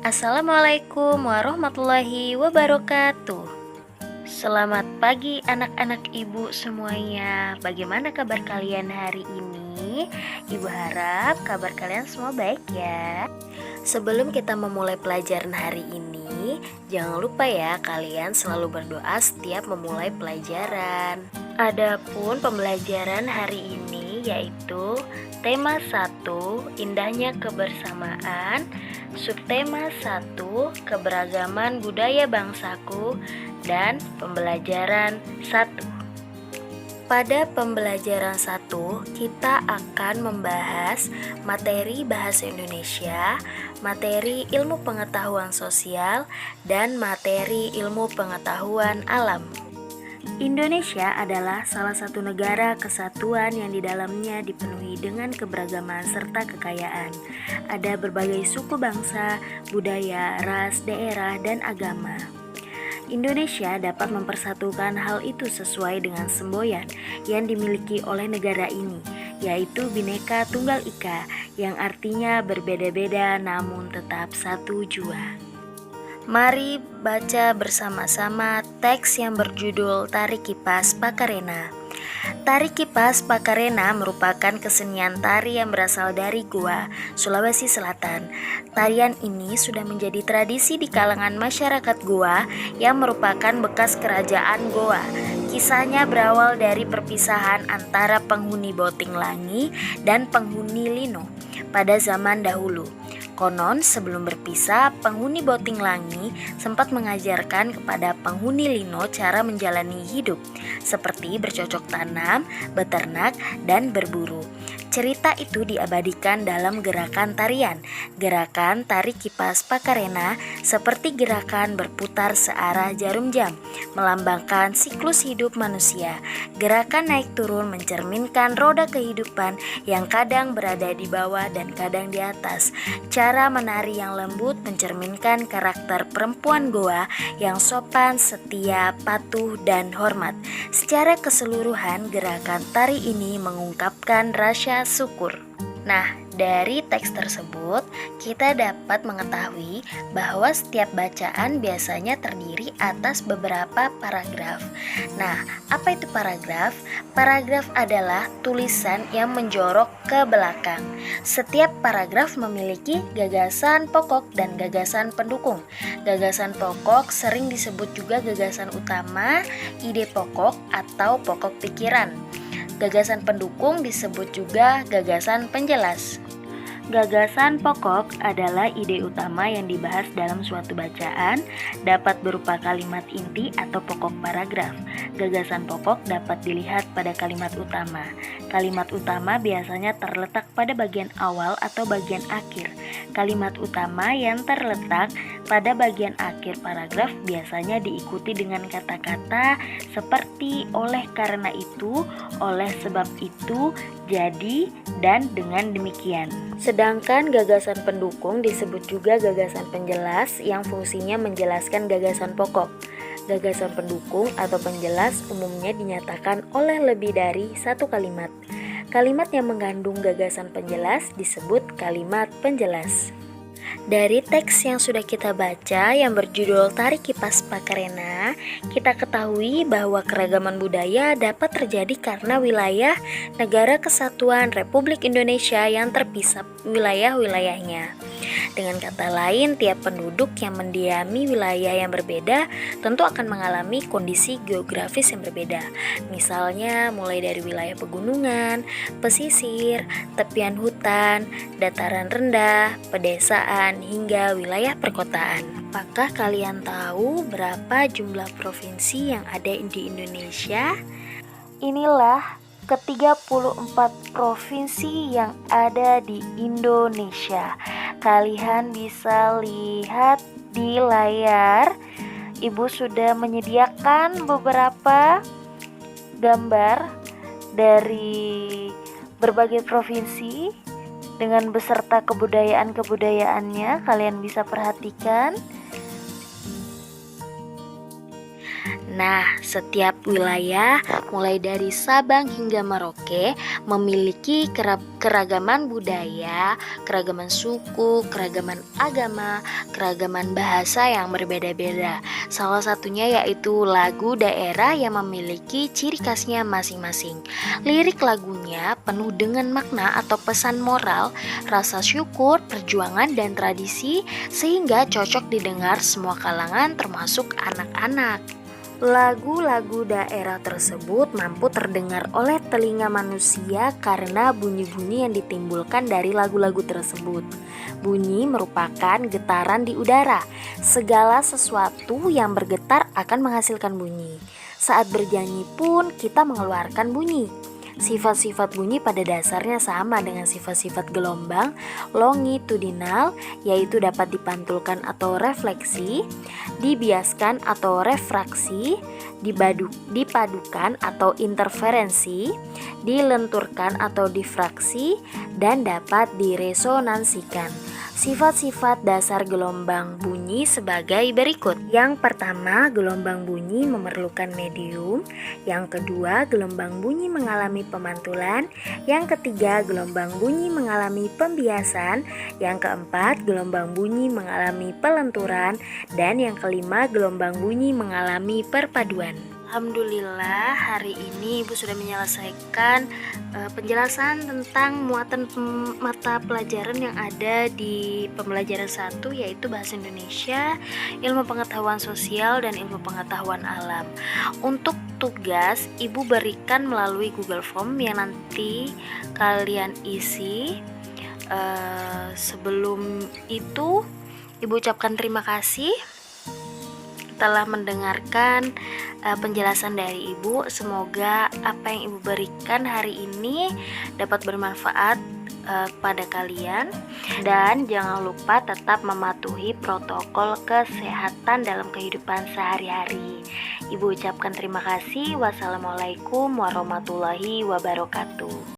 Assalamualaikum warahmatullahi wabarakatuh. Selamat pagi anak-anak ibu semuanya. Bagaimana kabar kalian hari ini? Ibu harap kabar kalian semua baik ya. Sebelum kita memulai pelajaran hari ini, jangan lupa ya kalian selalu berdoa setiap memulai pelajaran. Adapun pembelajaran hari ini yaitu tema 1, indahnya kebersamaan, subtema 1, keberagaman budaya bangsaku, dan pembelajaran 1. Pada pembelajaran 1, kita akan membahas materi bahasa Indonesia, materi ilmu pengetahuan sosial, dan materi ilmu pengetahuan alam. Indonesia adalah salah satu negara kesatuan yang di dalamnya dipenuhi dengan keberagaman serta kekayaan. Ada berbagai suku bangsa, budaya, ras, daerah, dan agama. Indonesia dapat mempersatukan hal itu sesuai dengan semboyan yang dimiliki oleh negara ini, yaitu Bhinneka Tunggal Ika, yang artinya berbeda-beda namun tetap satu jua. Mari baca bersama-sama teks yang berjudul Tari Kipas Pakarena. Tari Kipas Pakarena merupakan kesenian tari yang berasal dari Goa, Sulawesi Selatan. Tarian ini sudah menjadi tradisi di kalangan masyarakat Goa yang merupakan bekas kerajaan Goa. Kisahnya berawal dari perpisahan antara penghuni Bauting Langi dan penghuni Lino pada zaman dahulu. Konon sebelum berpisah, penghuni Bauting Langi sempat mengajarkan kepada penghuni Lino cara menjalani hidup, seperti bercocok tanam, beternak, dan berburu. Cerita itu diabadikan dalam gerakan tarian. Gerakan Tari Kipas Pakarena seperti gerakan berputar searah jarum jam, melambangkan siklus hidup manusia. Gerakan naik turun mencerminkan roda kehidupan yang kadang berada di bawah dan kadang di atas. Cara menari yang lembut mencerminkan karakter perempuan Goa yang sopan, setia, patuh, dan hormat. Secara keseluruhan, gerakan tari ini mengungkapkan rasa syukur. Nah, dari teks tersebut kita dapat mengetahui bahwa setiap bacaan biasanya terdiri atas beberapa paragraf. Nah, apa itu paragraf? Paragraf adalah tulisan yang menjorok ke belakang. Setiap paragraf memiliki gagasan pokok dan gagasan pendukung. Gagasan pokok sering disebut juga gagasan utama, ide pokok, atau pokok pikiran. Gagasan pendukung disebut juga gagasan penjelas. Gagasan pokok adalah ide utama yang dibahas dalam suatu bacaan, dapat berupa kalimat inti atau pokok paragraf. Gagasan pokok dapat dilihat pada kalimat utama. Kalimat utama biasanya terletak pada bagian awal atau bagian akhir. Kalimat utama yang terletak pada bagian akhir paragraf biasanya diikuti dengan kata-kata seperti oleh karena itu, oleh sebab itu, jadi, dan dengan demikian. Sedangkan gagasan pendukung disebut juga gagasan penjelas yang fungsinya menjelaskan gagasan pokok. Gagasan pendukung atau penjelas umumnya dinyatakan oleh lebih dari satu kalimat. Kalimat yang mengandung gagasan penjelas disebut kalimat penjelas. Dari teks yang sudah kita baca yang berjudul Tari Kipas Pakarena, kita ketahui bahwa keragaman budaya dapat terjadi karena wilayah Negara Kesatuan Republik Indonesia yang terpisah wilayah-wilayahnya. Dengan kata lain, tiap penduduk yang mendiami wilayah yang berbeda tentu akan mengalami kondisi geografis yang berbeda. Misalnya mulai dari wilayah pegunungan, pesisir, tepian hutan, dataran rendah, pedesaan, hingga wilayah perkotaan. Apakah kalian tahu berapa jumlah provinsi yang ada di Indonesia? Inilah ke-34 provinsi yang ada di Indonesia. Kalian bisa lihat di layar. Ibu sudah menyediakan beberapa gambar dari berbagai provinsi dengan beserta kebudayaan-kebudayaannya. Kalian bisa perhatikan. Nah, setiap wilayah mulai dari Sabang hingga Merauke memiliki keragaman budaya, keragaman suku, keragaman agama, keragaman bahasa yang berbeda-beda. Salah satunya yaitu lagu daerah yang memiliki ciri khasnya masing-masing. Lirik lagunya penuh dengan makna atau pesan moral, rasa syukur, perjuangan, dan tradisi sehingga cocok didengar semua kalangan termasuk anak-anak. Lagu-lagu daerah tersebut mampu terdengar oleh telinga manusia karena bunyi-bunyi yang ditimbulkan dari lagu-lagu tersebut. Bunyi merupakan getaran di udara. Segala sesuatu yang bergetar akan menghasilkan bunyi. Saat bernyanyi pun kita mengeluarkan bunyi. Sifat-sifat bunyi pada dasarnya sama dengan sifat-sifat gelombang longitudinal, yaitu dapat dipantulkan atau refleksi, dibiaskan atau refraksi, dipadukan atau interferensi, dilenturkan atau difraksi, dan dapat diresonansikan. Sifat-sifat dasar gelombang bunyi sebagai berikut. Yang pertama, gelombang bunyi memerlukan medium. Yang kedua, gelombang bunyi mengalami pemantulan. Yang ketiga, gelombang bunyi mengalami pembiasan. Yang keempat, gelombang bunyi mengalami pelenturan. Dan yang kelima, gelombang bunyi mengalami perpaduan. Alhamdulillah, hari ini Ibu sudah menyelesaikan penjelasan tentang muatan mata pelajaran yang ada di pembelajaran 1, yaitu Bahasa Indonesia, Ilmu Pengetahuan Sosial, dan Ilmu Pengetahuan Alam. Untuk tugas, Ibu berikan melalui Google Form yang nanti kalian isi. Sebelum itu, Ibu ucapkan terima kasih telah mendengarkan penjelasan dari Ibu. Semoga apa yang Ibu berikan hari ini dapat bermanfaat pada kalian, dan jangan lupa tetap mematuhi protokol kesehatan dalam kehidupan sehari-hari. Ibu ucapkan terima kasih. Wassalamualaikum warahmatullahi wabarakatuh.